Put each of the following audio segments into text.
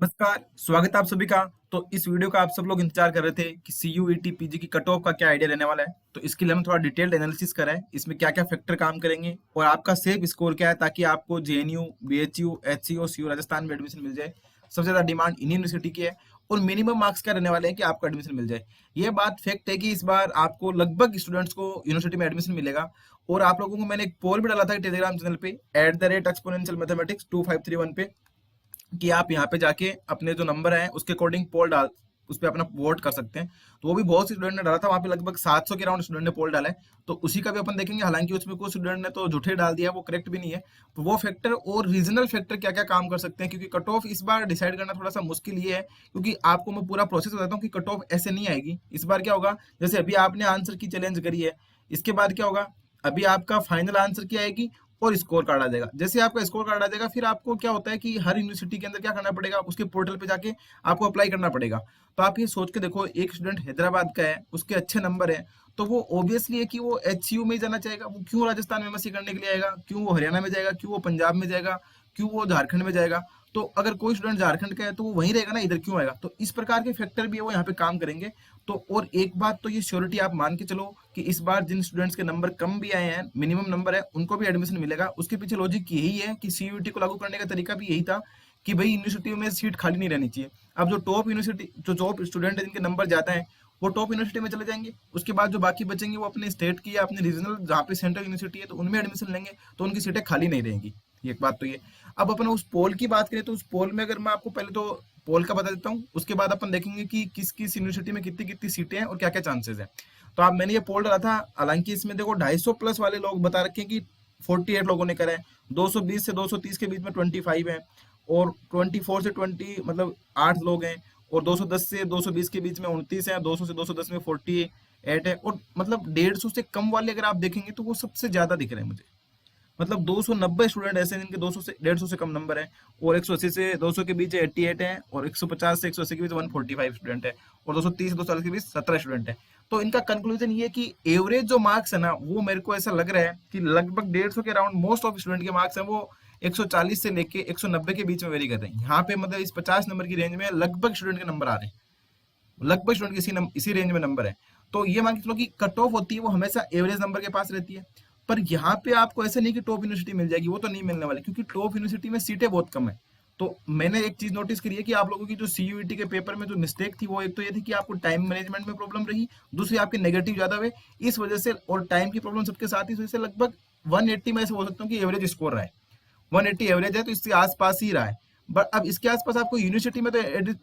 नमस्कार, स्वागत है आप सभी का। तो इस वीडियो का आप सब लोग इंतजार कर रहे थे कि सीयूईटी पीजी की कट ऑफ का क्या आइडिया रहने वाला है। तो इसके लिए हम थोड़ा डिटेल्ड एनालिसिस करा है, इसमें क्या-क्या फैक्टर काम करेंगे और आपका सेफ स्कोर क्या है, ताकि आपको जेएनयू, बीएचयू, एचसीओ, सीयू राजस्थान में एडमिशन मिल जाए। सबसे ज्यादा डिमांड इन्हीं यूनिवर्सिटी की है और मिनिमम मार्क्स क्या रहने वाले हैं कि आपको एडमिशन मिल जाए। ये बात फैक्ट है कि इस बार आपको लगभग स्टूडेंट्स को यूनिवर्सिटी में एडमिशन मिलेगा। और आप लोगों को मैंने एक पोल भी डाला था टेलीग्राम चैनल पे @exponential mathematics 2531 पे, कि आप यहाँ पे जाके अपने जो नंबर हैं उसके अकॉर्डिंग पोल डाल, उस पर अपना वोट कर सकते हैं। तो वो भी बहुत सी स्टूडेंट ने डाला था, वहाँ पे लगभग 700 के राउंड स्टूडेंट ने पोल डाला है। तो उसी का भी अपन देखेंगे, हालांकि उसमें कुछ स्टूडेंट ने तो झूठे डाल दिया, वो करेक्ट भी नहीं है। तो वो फैक्टर और रीजनल फैक्टर क्या क्या काम कर सकते हैं, क्योंकि कट ऑफ इस बार डिसाइड करना थोड़ा सा मुश्किल ये है, क्योंकि आपको मैं पूरा प्रोसेस बताता हूँ कि कट ऑफ ऐसे नहीं आएगी। इस बार क्या होगा, जैसे अभी आपने आंसर की चैलेंज करी है, इसके बाद क्या होगा, अभी आपका फाइनल आंसर की आएगी और स्कोर कार्ड आ जाएगा। जैसे आपका स्कोर कार्ड आ जाएगा, फिर आपको क्या होता है कि हर यूनिवर्सिटी के अंदर क्या करना पड़ेगा, उसके पोर्टल पे जाके आपको अप्लाई करना पड़ेगा। तो आप ये सोच के देखो, एक स्टूडेंट हैदराबाद का है, उसके अच्छे नंबर है, तो वो ऑब्वियसली है कि वो एचसीयू में ही जाना चाहेगा। वो क्यों राजस्थान में एमएससी करने के लिए आएगा, क्यों वो हरियाणा में जाएगा, क्यों वो पंजाब में जाएगा, क्यों वो झारखंड में जाएगा। तो अगर कोई स्टूडेंट झारखंड का है तो वो वहीं रहेगा ना, इधर क्यों आएगा। तो इस प्रकार के फैक्टर भी है, वो यहाँ पे काम करेंगे। तो और एक बात तो ये श्योरिटी आप मान के चलो कि इस बार जिन स्टूडेंट्स के नंबर कम भी आए हैं, मिनिमम नंबर है, उनको भी एडमिशन मिलेगा। उसके पीछे लॉजिक यही है कि सीयूईटी को लागू करने का तरीका भी यही था कि भाई यूनिवर्सिटी में सीट खाली नहीं रहनी चाहिए। अब जो टॉप यूनिवर्सिटी, जो टॉप स्टूडेंट है जिनके नंबर ज्यादा है, वो टॉप यूनिवर्सिटी में चले जाएंगे। उसके बाद जो बाकी बचेंगे वो अपने स्टेट की या अपने रीजनल जहाँ पे सेंट्रल यूनिवर्सिटी है तो उनमें एडमिशन लेंगे, तो उनकी सीटें खाली नहीं रहेंगी। ये एक बात तो ये। अब अपन उस पोल की बात करें तो उस पोल में अगर मैं आपको पहले तो पोल का बता देता हूँ, उसके बाद अपन देखेंगे कि किस किस यूनिवर्सिटी में कितनी कितनी सीटें हैं और क्या क्या चांसेस हैं। तो आप, मैंने ये पोल डाला था, हालांकि इसमें देखो 250 प्लस वाले लोग बता रखे हैं कि 48 लोगों ने करा है, 220 से 230 के बीच में 25 है, और 24 से 20 मतलब 8 लोग हैं, और 210 से 220 के बीच में 29 है, 200 से 210 में 48 है, और मतलब 150 से कम वाले अगर आप देखेंगे तो वो सबसे ज्यादा दिख रहे हैं मुझे। मतलब 290 स्टूडेंट ऐसे हैं जिनके 200 से 150 से कम नंबर है, और 180 से 200 के बीच 88 है, और 150 से 180 के बीच 145 स्टूडेंट है, और 230 से 240 के बीच 17 स्टूडेंट है। तो इनका कंक्लूजन ये है कि एवरेज जो मार्क्स है ना, वो मेरे को ऐसा लग रहा है कि लगभग 150 के अराउंड मोस्ट ऑफ स्टूडेंट के मार्क्स हैं वो 140 से लेके 190 के बीच में वेरी कर रहे हैं। यहाँ पे मतलब इस 50 नंबर की रेंज में लगभग स्टूडेंट के नंबर आ रहे हैं, लगभग स्टूडेंट इसी रेंज में नंबर है। तो ये मान के चलो कि कट ऑफ होती है वो हमेशा एवरेज नंबर के पास रहती है। पर यहाँ पे आपको ऐसे नहीं कि टॉप यूनिवर्सिटी मिल जाएगी, वो तो नहीं मिलने वाली, क्योंकि टॉप यूनिवर्सिटी में सीटें बहुत कम है। तो मैंने एक चीज नोटिस करी है कि आप लोगों की जो सीयूईटी के पेपर में जो मिस्टेक थी, वो एक तो ये थी कि आपको टाइम मैनेजमेंट में प्रॉब्लम रही, दूसरी आपके नेगेटिव ज्यादा हुए इस वजह से, और टाइम की प्रॉब्लम सबके साथ ही, इस वजह से लगभग 180 में ऐसे बोल सकता हूँ कि एवरेज स्कोर रहा है। 180 एवरेज है, तो इसके आसपास ही रहा है। बट अब इसके आसपास आपको यूनिवर्सिटी में तो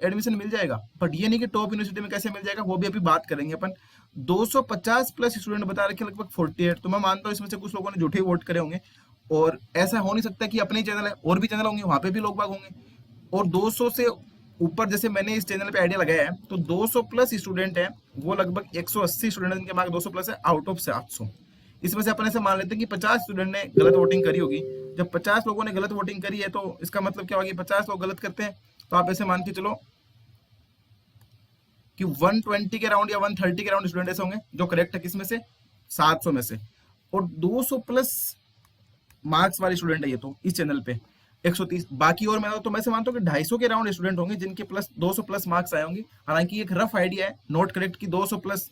एडमिशन मिल जाएगा, बट ये नहीं कि टॉप यूनिवर्सिटी में कैसे मिल जाएगा, वो भी अभी बात करेंगे अपन। 250 प्लस स्टूडेंट बता रखे, लगभग 48। तो मैं मानता हूँ इसमें से कुछ लोगों ने झूठे वोट करे होंगे, और ऐसा हो नहीं सकता कि अपने ही चैनल है, और भी चैनल होंगे, वहां पे भी लोग बाग होंगे। और 200 से ऊपर, जैसे मैंने इस चैनल पे आइडिया लगाया है, तो 200 प्लस स्टूडेंट है, वो लगभग 180 स्टूडेंट जिनके मार्क्स 200 प्लस है आउट ऑफ 700। इसमें से अपन ऐसे मान लेते हैं कि 50 स्टूडेंट ने गलत वोटिंग करी होगी। जब 50 लोगों ने गलत वोटिंग करी है, तो इसका मतलब क्या होगा कि 50 लोग गलत करते हैं, तो आप ऐसे मान के चलो कि 120 के राउंड या 130 के राउंड स्टूडेंट ऐसे होंगे जो करेक्ट है, किसमें से, 700 में से। और 200 प्लस मार्क्स वाले स्टूडेंट है ये तो इस चैनल पे 130। बाकी और मैं तो मैं से मानता हूँ कि 250 के राउंड स्टूडेंट होंगे जिनके प्लस 200 प्लस मार्क्स आए होंगे। हालांकि एक रफ आइडिया है, नोट करेक्ट, कि 200 प्लस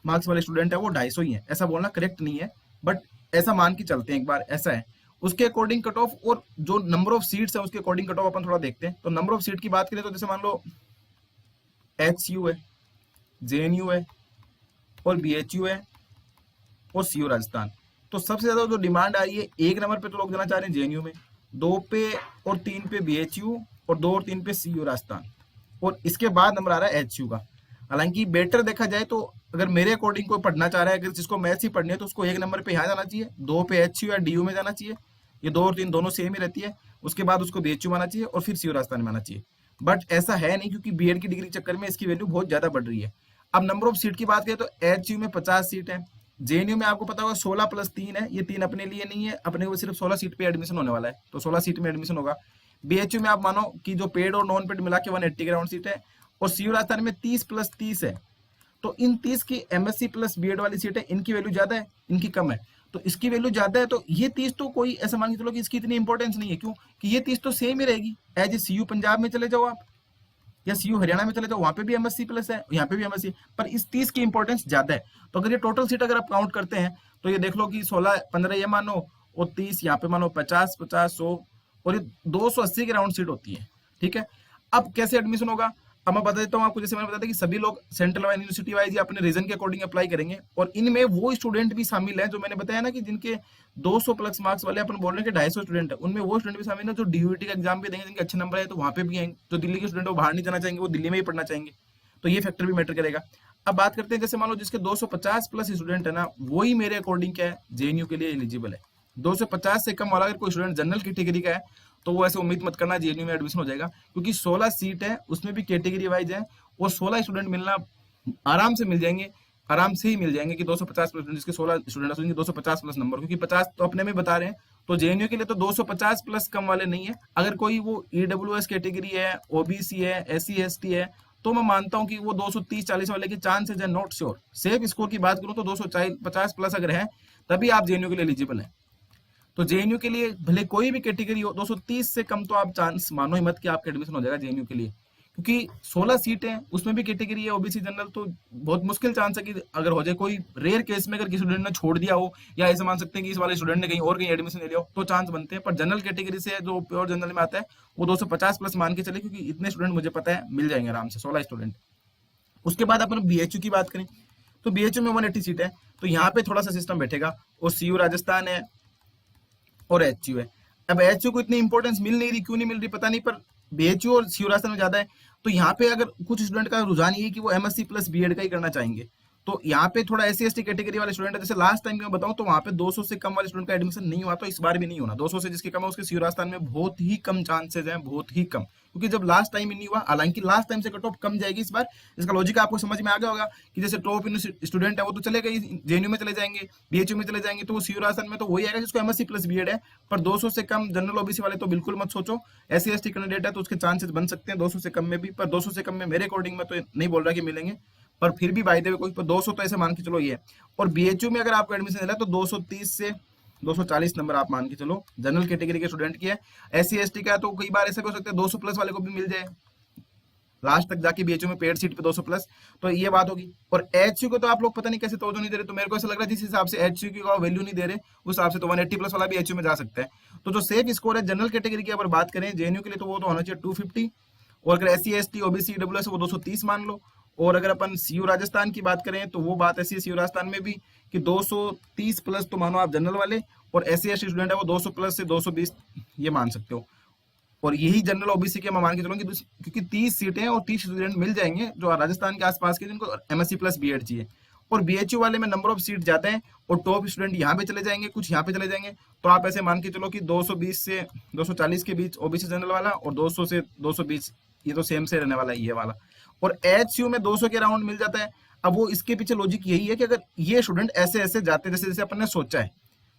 मार्क्स वाले स्टूडेंट है वो 250 ही है, ऐसा बोलना करेक्ट नहीं है, बट ऐसा मान के चलते हैं एक बार, ऐसा है। उसके अकॉर्डिंग कट ऑफ और जो नंबर ऑफ सीट्स है उसके अकॉर्डिंग कट ऑफ अपन थोड़ा देखते हैं। तो नंबर ऑफ सीट की बात करें तो जैसे मान लो एचसीयू है, जेएनयू है, और बीएचयू है, और सीयू राजस्थान। तो सबसे ज्यादा जो डिमांड आ रही है, एक नंबर पे तो लोग देना चाह रहे हैं जेएनयू में, 2 पे और 3 पे बीएचयू, और 2 और 3 पे सीयू राजस्थान, और इसके बाद नंबर आ रहा है एचयू का। हालांकि बेटर देखा जाए तो अगर मेरे अकॉर्डिंग कोई पढ़ना चाह रहा है, अगर जिसको मैथ्स ही पढ़नी है, तो उसको एक नंबर पे यहाँ जाना चाहिए, 2 पे एचयू या डीयू में जाना चाहिए। ये 2 और 3 दोनों सेम ही रहती है। उसके बाद उसको बीएचयू में आना चाहिए, और फिर सीयू राजस्थान में आना चाहिए। बट ऐसा है नहीं, क्योंकि बीएड की डिग्री के चक्कर में इसकी वैल्यू बहुत ज्यादा बढ़ रही है। अब नंबर ऑफ सीट की बात करें तो एचयू में 50 सीट है, जेएनयू में आपको पता होगा 16 प्लस 3 है, ये 3 अपने लिए नहीं है, अपने को सिर्फ 16 सीट पे एडमिशन होने वाला है, तो 16 सीट में एडमिशन होगा। बीएचयू में आप मानो कि जो पेड और नॉन पेड मिला के 180 के राउंड सीट है, और सीयू राजस्थान में 30 प्लस 30 है। तो इन 30 की एमएससी प्लस बीएड वाली सीटें, इनकी वैल्यू ज्यादा है, इनकी कम है। तो इसकी वैल्यू ज्यादा है, तो ये 30 तो कोई ऐसा मान के चलो कि इसकी इतनी इंपॉर्टेंस नहीं है। क्यों कि ये 30 तो सेम ही रहेगी। एज ए सीयू पंजाब में चले जाओ आप, या सीयू हरियाणा में चले जाओ, वहां पे भी एमएससी प्लस है, यहाँ पे भी एमएससी है, पर इस 30 की इंपॉर्टेंस ज्यादा है। तो अगर ये टोटल सीट अगर आप काउंट करते हैं तो ये देख लो कि 16 15 ये मानो, और 30 यहाँ पे मानो, 50 50 100, और ये 280 के राउंड सीट होती है। ठीक है, अब कैसे एडमिशन होगा, अब मैं बता देता हूँ आपको। जैसे मैंने बताया था कि सभी लोग सेंट्रल वाइज यूनिवर्सिटी वाइज या अपने रीजन के अकॉर्डिंग अप्लाई करेंगे, और इनमें वो स्टूडेंट भी शामिल है जो मैंने बताया ना कि जिनके 200 प्लस मार्क्स वाले, अपन बोल रहे हैं कि 250 स्टूडेंट है, उनमें वो स्टूडेंट भी शामिल है जो डीयूटी का एग्जाम भी देंगे, जिनके अच्छे नंबर है तो वहां पे भी आएंगे। जो दिल्ली के स्टूडेंट वो बाहर नहीं जाना चाहेंगे, वो दिल्ली में ही पढ़ना चाहेंगे, तो ये फैक्टर भी मैटर करेगा। अब बात करते हैं, जैसे मान लो जिसके 250 प्लस स्टूडेंट है ना, वही मेरे अकॉर्डिंग क्या है, जेएनयू के लिए एलिजिबल है। 250 से कम वाला अगर कोई स्टूडेंट जनरल कैटेगरी का है तो वो ऐसे उम्मीद मत करना जेएनयू में एडमिशन हो जाएगा, क्योंकि 16 सीट है, उसमें भी कैटेगरी वाइज है, और 16 स्टूडेंट मिलना आराम से मिल जाएंगे, आराम से ही मिल जाएंगे कि 250 प्लस, जिसके 16 स्टूडेंट है 250 प्लस नंबर, क्योंकि 50 तो अपने में बता रहे हैं। तो जेएनयू के लिए तो 250 प्लस कम वाले नहीं है। अगर कोई वो ईडब्ल्यूएस कैटेगरी है, ओबीसी है, एससी एसटी है, तो मैं मानता हूं कि वो 230-40 वाले के चांसेस है, नॉट श्योर। सेफ स्कोर की बात करूं तो 250 प्लस अगर है तभी आप जेएनयू के लिए एलिजिबल है। तो जेएनयू के लिए भले कोई भी कैटेगरी हो, 230 से कम तो आप चांस मानो ही मत कि आपका एडमिशन हो जाएगा जेएनयू के लिए, क्योंकि 16 सीटें हैं, उसमें भी कैटेगरी है ओबीसी जनरल, तो बहुत मुश्किल चांस है कि अगर हो जाए। कोई रेयर केस में अगर किसी स्टूडेंट ने छोड़ दिया हो, या ऐसे मान सकते हैं कि इस वाले स्टूडेंट ने कहीं और कहीं एडमिशन ले लिया हो, तो चांस बनते हैं। पर जनरल कैटेगरी से जो प्योर जनरल में आता है वो 250 प्लस मान के चले, क्योंकि इतने स्टूडेंट मुझे पता है मिल जाएंगे आराम से, 16 स्टूडेंट। उसके बाद अपन बीएचयू की बात करें तो बीएचयू में 180 सीट है, तो यहाँ पे थोड़ा सा सिस्टम बैठेगा, और सीयू राजस्थान है और एचयू है। अब एचयू को इतनी इंपॉर्टेंस मिल नहीं रही, क्यों नहीं मिल रही पता नहीं, पर बीएचयू और सीयू राजस्थान में ज्यादा है। तो यहाँ पे अगर कुछ स्टूडेंट का रुझान ये है कि वो एमएससी प्लस बीएड का ही करना चाहेंगे, तो यहाँ पे थोड़ा एससी एसटी कैटेगरी वाले स्टूडेंट है। जैसे लास्ट टाइम मैं बताऊं तो वहाँ पे 200 से कम वाले स्टूडेंट का एडमिशन नहीं हुआ, तो इस बार भी नहीं होना। 200 से जिसके कम है उसके सीयू राजस्थान में बहुत ही कम चांसेस हैं, बहुत ही कम, क्योंकि जब लास्ट टाइम ही नहीं हुआ, हालांकि लास्ट टाइम से कट ऑफ कम जाएगी इस बार। इसका लॉजिक आपको समझ में आ गया होगा कि जैसे टॉप स्टूडेंट है वो तो चले गए जेएनयू में चले जाएंगे, बीएचयू में चले जाएंगे, तो वो सीयू राजस्थान में तो वही आएगा जिसको एमएससी प्लस बीएड है। पर 200 से कम जनरल ओबीसी वाले तो बिल्कुल मत सोचो। एससी एसटी कैंडिडेट है तो उसके चांसेस बन सकते हैं 200 से कम में भी, पर 200 से कम में मेरे अकॉर्डिंग में तो नहीं बोल रहा कि मिलेंगे, पर फिर भी बाय द वे कोई 200 तो ऐसे मान के चलो ये है। और बीएचयू में अगर आपको एडमिशन लेना है तो 230 से 240 नंबर आप मान के चलो जनरल कैटेगरी के स्टूडेंट की है। एससी एसटी का तो कई बार ऐसे भी हो सकता है 200 प्लस वाले को भी मिल जाए, लास्ट तक जाके बीएचयू में पेड सीट पे 200 प्लस, तो ये बात होगी। और एचयू को तो आप लोग पता नहीं कैसे तवज्जो नहीं दे रहे, तो मेरे को ऐसा लग रहा है जिस हिसाब से एचयू की वैल्यू नहीं दे रहे उस हिसाब से तो 180 प्लस वाला भी एचयू में जा सकता है। तो जो सेफ स्कोर है जनरल कैटेगरी की अगर बात करें जेएनयू के लिए तो वो तो होना चाहिए 250, और अगर एससी एसटी ओबीसी ईडब्ल्यूएस वो 230 मान लो। और अगर अपन सीयू राजस्थान की बात करें तो वो बात ऐसी है सीयू राजस्थान में भी कि 230 प्लस तो मानो आप जनरल वाले, और एससी एसटी स्टूडेंट है वो 200 प्लस से 220 ये मान सकते हो। और यही जनरल ओबीसी के मैं मान के चलूंगी, क्योंकि 30 सीटें और 30 स्टूडेंट मिल जाएंगे जो राजस्थान के आसपास के जिनको एमएससी प्लस बीएड चाहिए। और बीएचयू वाले में नंबर ऑफ सीट ज्यादा है, और टॉप स्टूडेंट यहाँ पे चले जाएंगे, कुछ यहाँ पे चले जाएंगे, तो आप ऐसे मान के चलो कि 220 से 240 के बीच ओबीसी जनरल वाला, और 200 से 220 ये तो सेम से रहने वाला है ये वाला। और एचयू में 200 के राउंड मिल जाता है। अब वो इसके पीछे लॉजिक यही है कि अगर ये स्टूडेंट ऐसे ऐसे जाते जैसे जैसे अपन ने सोचा है,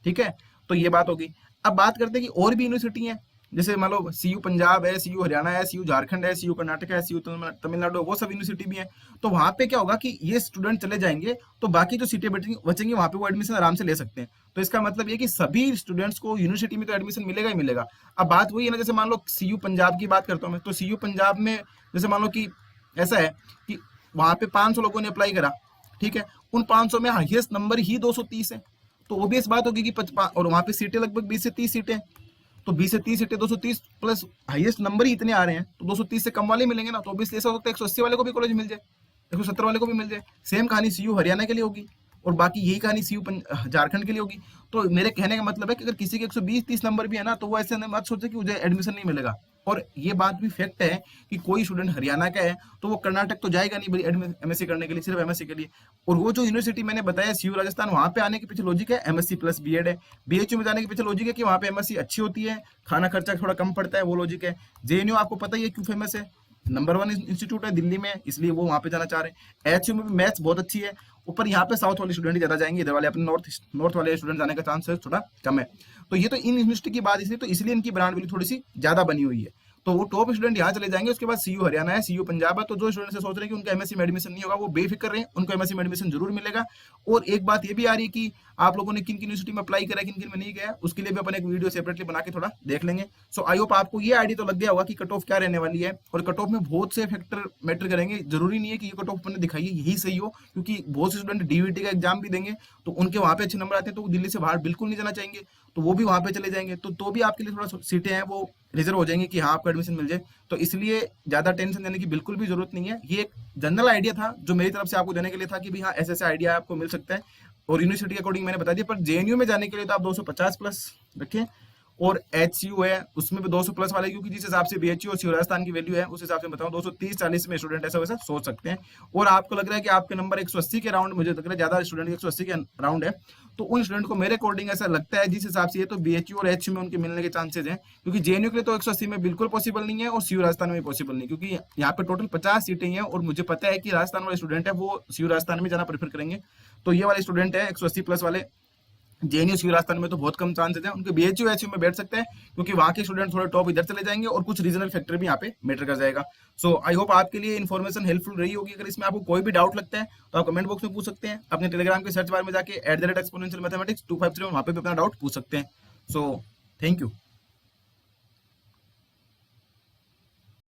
ठीक है, तो ये बात होगी। अब बात करते हैं कि और भी यूनिवर्सिटी है, जैसे मान लो सीयू पंजाब है, सीयू हरियाणा है, सीयू झारखंड है, सीयू कर्नाटक है, सीयू तमिलनाडु, वो सब यूनिवर्सिटी भी है। तो वहां पे क्या होगा कि ये स्टूडेंट चले जाएंगे तो बाकी जो सीटें बचेंगी वहां पे वो एडमिशन आराम से ले सकते हैं। तो इसका मतलब ये कि सभी स्टूडेंट्स को यूनिवर्सिटी में तो एडमिशन मिलेगा ही मिलेगा। अब बात वही है ना, जैसे मान लो सीयू पंजाब की बात करता हूँ मैं, तो सीयू पंजाब में जैसे मान लो कि ऐसा है कि वहां पे 500 लोगों ने अप्लाई करा, ठीक है, उन 500 में हाईएस्ट नंबर ही 230 है, तो ओबियस बात होगी कि और वहां पे सीटें लगभग 20 से 30 सीटें, तो 20 से 30 सीटें 230 प्लस हाईएस्ट नंबर ही इतने आ रहे हैं, तो 230 से कम वाले मिलेंगे ना, तो ऑब्वियसली ऐसा होता है 180 वाले को भी कॉलेज मिल जाए, 170 वाले को भी मिल जाए। सेम कहानी सीयू हरियाणा के लिए होगी, और बाकी यही कहानी सीयू झारखंड के लिए होगी। तो मेरे कहने का मतलब है कि अगर किसी के 120-30 नंबर भी है ना, तो वो ऐसे मत सोचे कि मुझे एडमिशन नहीं मिलेगा। और ये बात भी फैक्ट है कि कोई स्टूडेंट हरियाणा का है तो वो कर्नाटक तो जाएगा नहीं भाई एमएससी करने के लिए, सिर्फ एमएससी के लिए। और वो जो यूनिवर्सिटी मैंने बताया सीयू राजस्थान, वहां पे आने के पीछे लॉजिक है एमएससी प्लस बीएड है। बीएचयू में जाने के पीछे लॉजिक है कि वहां पे एमएससी अच्छी होती है, खाना खर्चा थोड़ा कम पड़ता है, वो लॉजिक है। जेएनयू आपको पता ही है क्यों फेमस है, नंबर 1 इंस्टीट्यूट है दिल्ली में, इसलिए वो वहां पे जाना चाह रहे हैं। एचयू में भी मैथ्स बहुत अच्छी है, ऊपर यहाँ पे साउथ वाले स्टूडेंट ज्यादा जाएंगे, इधर वाले अपने नॉर्थ वाले स्टूडेंट जाने का चांस थोड़ा कम है। तो ये तो इन यूनिवर्सिटी की बात इसलिए, तो इसलिए इनकी ब्रांड वैल्यू थोड़ी सी ज्यादा बनी हुई है। तो वो टॉप स्टूडेंट यहाँ चले जाएंगे। उसके बाद सीयू हरियाणा है, सीयू पंजाब है। तो जो स्टूडेंट से सोच रहे हैं कि उनका एमएससी में एडमिशन नहीं होगा, वो बेफिक्र रहे, उनको एमएससी में एडमिशन जरूर मिलेगा। और एक बात ये भी आ रही है कि आप लोगों ने किन किन यूनिवर्सिटी में अप्लाई करा है, किन किन में नहीं गया, उसके लिए भी अपन एक वीडियो सेपरेटली बना के थोड़ा देख लेंगे। सो आई होप आपको ये आइडिया तो लग गया होगा कि कट ऑफ क्या रहने वाली है। और कट ऑफ में बहुत से फैक्टर मैटर करेंगे, जरूरी नहीं है कि ये कट ऑफ अपन ने दिखाई है यही सही हो, क्योंकि बहुत से स्टूडेंट डीवीटी का एग्जाम भी देंगे तो उनके वहां पे अच्छे नंबर आते हैं, तो वो दिल्ली से बाहर बिल्कुल नहीं जाना चाहेंगे, तो वो भी वहां पे चले जाएंगे। तो भी आपके लिए थोड़ा सीटें हैं वो रिजर्व हो जाएंगी कि हाँ आपको एडमिशन मिल जाए। तो इसलिए ज्यादा टेंशन लेने की बिल्कुल भी जरूरत नहीं है। ये एक जनरल आइडिया था जो मेरी तरफ से आपको देने के लिए था कि भी हाँ ऐसे ऐसे आइडिया आपको मिल सकता है। और यूनिवर्सिटी के अकॉर्डिंग मैंने बता दिया, पर जेएनयू में जाने के लिए तो आप 250 प्लस रखें। और एचसीयू है उसमें भी 200 प्लस वाले, क्योंकि जिस हिसाब से बीएचयू और सीयू राजस्थान की वैल्यू है उस हिसाब से बताऊं 230-40 में स्टूडेंट ऐसा वैसा सोच सकते हैं। और आपको लग रहा है कि आपके नंबर 180 के राउंड, मुझे लग रहा है ज्यादा स्टूडेंट 180 के राउंड है, तो उन स्टूडेंट को मेरे अकॉर्डिंग ऐसा लगता है जिस हिसाब से ये तो बीएचयू और एचयू में उनके मिलने के चांसेस हैं, क्योंकि जेएनयू के लिए तो 180 में बिल्कुल पॉसिबल नहीं है और सीयू राजस्थान में पॉसिबल नहीं, क्योंकि यहाँ पे टोटल 50 सीटें हैं और मुझे पता है कि राजस्थान वाले स्टूडेंट है वो सीयू राजस्थान में जाना प्रेफर करेंगे। तो ये वाले स्टूडेंट है 180 प्लस वाले, जेएनयू सीयू राजस्थान में तो बहुत कम चांसेस हैं उनके बीएचयू एचयू में बैठ सकते हैं, क्योंकि वहां के स्टूडेंट थोड़े टॉप इधर चले जाएंगे और कुछ रीजनल फैक्टर भी यहाँ पे मैटर कर जाएगा। सो आई होप आपके लिए इन्फॉर्मेशन हेल्पफुल रही होगी। अगर इसमें आपको कोई भी डाउट लगता है तो आप कमेंट बॉक्स में पूछ सकते हैं। अपने टेलीग्राम के सर्च बार में जाके @exponential mathematics 253 वहां पे भी अपना डाउट पूछ सकते हैं। So thank you.